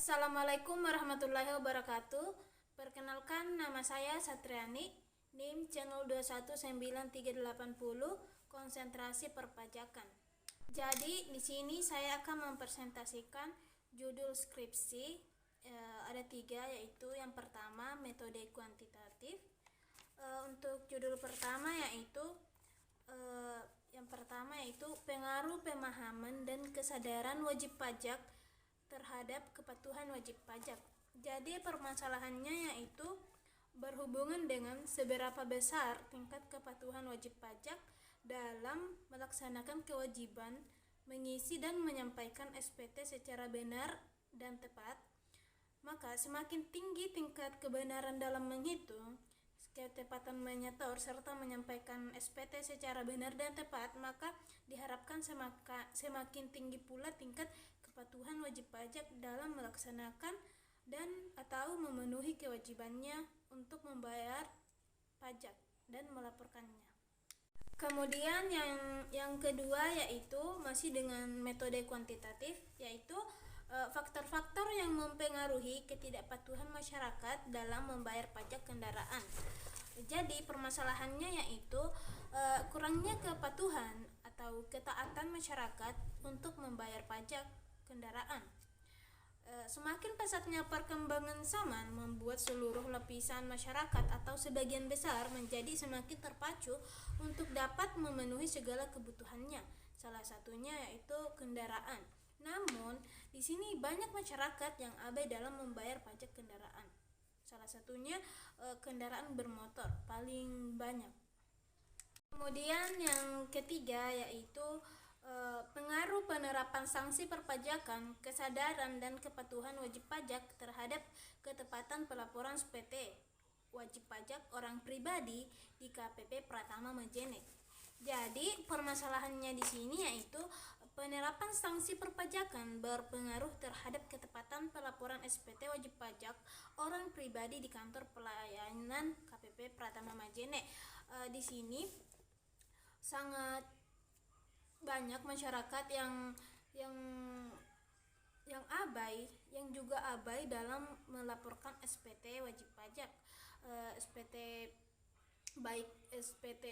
Assalamualaikum warahmatullahi wabarakatuh. Perkenalkan, nama saya Satriani, NIM channel 219380, konsentrasi perpajakan. Jadi di sini saya akan mempresentasikan judul skripsi. Ada 3, yaitu yang pertama metode kuantitatif. Untuk judul pertama yaitu pengaruh pemahaman dan kesadaran wajib pajak terhadap kepatuhan wajib pajak. Jadi permasalahannya yaitu berhubungan dengan seberapa besar tingkat kepatuhan wajib pajak dalam melaksanakan kewajiban mengisi dan menyampaikan SPT secara benar dan tepat. Maka semakin tinggi tingkat kebenaran dalam menghitung, ketepatan menyetor serta menyampaikan SPT secara benar dan tepat, maka diharapkan semakin tinggi pula tingkat kepatuhan wajib pajak dalam melaksanakan dan atau memenuhi kewajibannya untuk membayar pajak dan melaporkannya. Kemudian yang kedua yaitu masih dengan metode kuantitatif, yaitu faktor-faktor yang mempengaruhi ketidakpatuhan masyarakat dalam membayar pajak kendaraan. Jadi permasalahannya yaitu kurangnya kepatuhan atau ketaatan masyarakat untuk membayar pajak kendaraan. Semakin pesatnya perkembangan zaman membuat seluruh lapisan masyarakat atau sebagian besar menjadi semakin terpacu untuk dapat memenuhi segala kebutuhannya. Salah satunya yaitu kendaraan. Namun, di sini banyak masyarakat yang abai dalam membayar pajak kendaraan. Salah satunya kendaraan bermotor paling banyak. Kemudian yang ketiga yaitu pengaruh penerapan sanksi perpajakan, kesadaran dan kepatuhan wajib pajak terhadap ketepatan pelaporan SPT wajib pajak orang pribadi di KPP Pratama Majene. Jadi permasalahannya di sini yaitu penerapan sanksi perpajakan berpengaruh terhadap ketepatan pelaporan SPT wajib pajak orang pribadi di kantor pelayanan KPP Pratama Majene. Di sini sangat banyak masyarakat yang juga abai dalam melaporkan SPT wajib pajak, baik SPT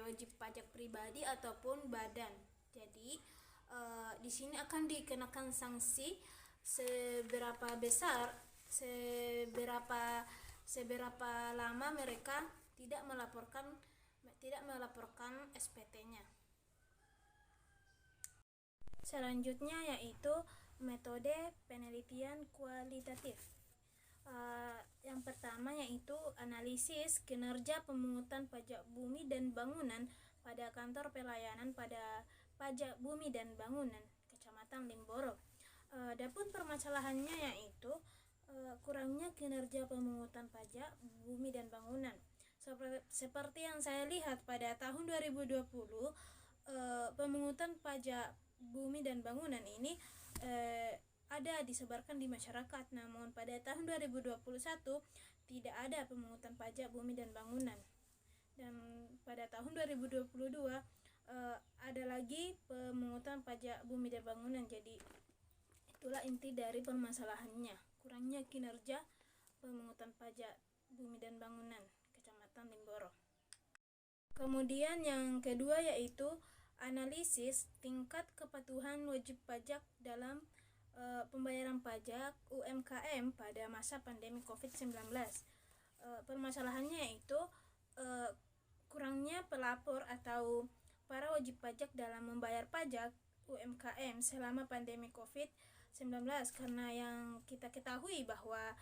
wajib pajak pribadi ataupun badan. Jadi di sini akan dikenakan sanksi seberapa besar, seberapa lama mereka tidak melaporkan SPT-nya. Selanjutnya yaitu metode penelitian kualitatif. Yang pertama yaitu analisis kinerja pemungutan pajak bumi dan bangunan pada kantor pelayanan pada pajak bumi dan bangunan Kecamatan Limboro. Adapun permasalahannya yaitu kurangnya kinerja pemungutan pajak bumi dan bangunan. Seperti yang saya lihat pada tahun 2020, pemungutan pajak bumi dan bangunan ini ada disebarkan di masyarakat, namun pada tahun 2021 tidak ada pemungutan pajak bumi dan bangunan, dan pada tahun 2022 ada lagi pemungutan pajak bumi dan bangunan. Jadi itulah inti dari permasalahannya, kurangnya kinerja pemungutan pajak bumi dan bangunan Kecamatan Limboro. Kemudian yang kedua yaitu analisis tingkat kepatuhan wajib pajak dalam pembayaran pajak UMKM pada masa pandemi COVID-19. Permasalahannya yaitu kurangnya pelapor atau para wajib pajak dalam membayar pajak UMKM selama pandemi COVID-19, karena yang kita ketahui bahwa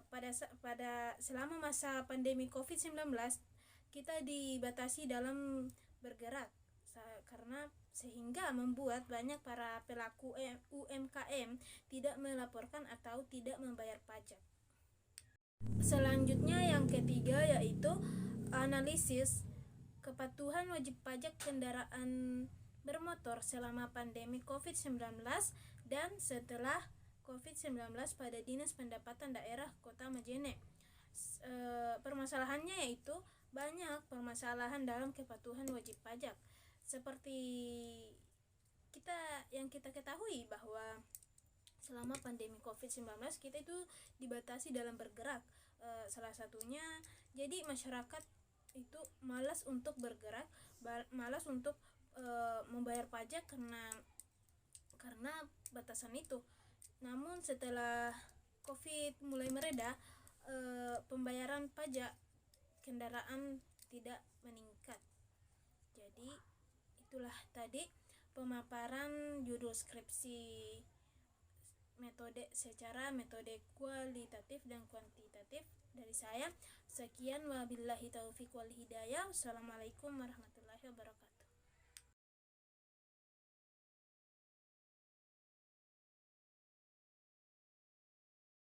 pada selama masa pandemi COVID-19 kita dibatasi dalam bergerak, karena sehingga membuat banyak para pelaku UMKM tidak melaporkan atau tidak membayar pajak. Selanjutnya yang ketiga yaitu analisis kepatuhan wajib pajak kendaraan bermotor selama pandemi COVID-19 dan setelah COVID-19 pada Dinas Pendapatan Daerah Kota Majene. Permasalahannya yaitu banyak permasalahan dalam kepatuhan wajib pajak. Seperti kita ketahui bahwa selama pandemi COVID-19 kita itu dibatasi dalam bergerak. Salah satunya jadi masyarakat itu malas untuk bergerak, malas untuk membayar pajak karena batasan itu. Namun setelah COVID mulai mereda, pembayaran pajak kendaraan tidak meningkat. Jadi itulah tadi pemaparan judul skripsi metode kualitatif dan kuantitatif dari saya. Sekian, wabillahi taufiq wal hidayah. Wassalamualaikum warahmatullahi wabarakatuh.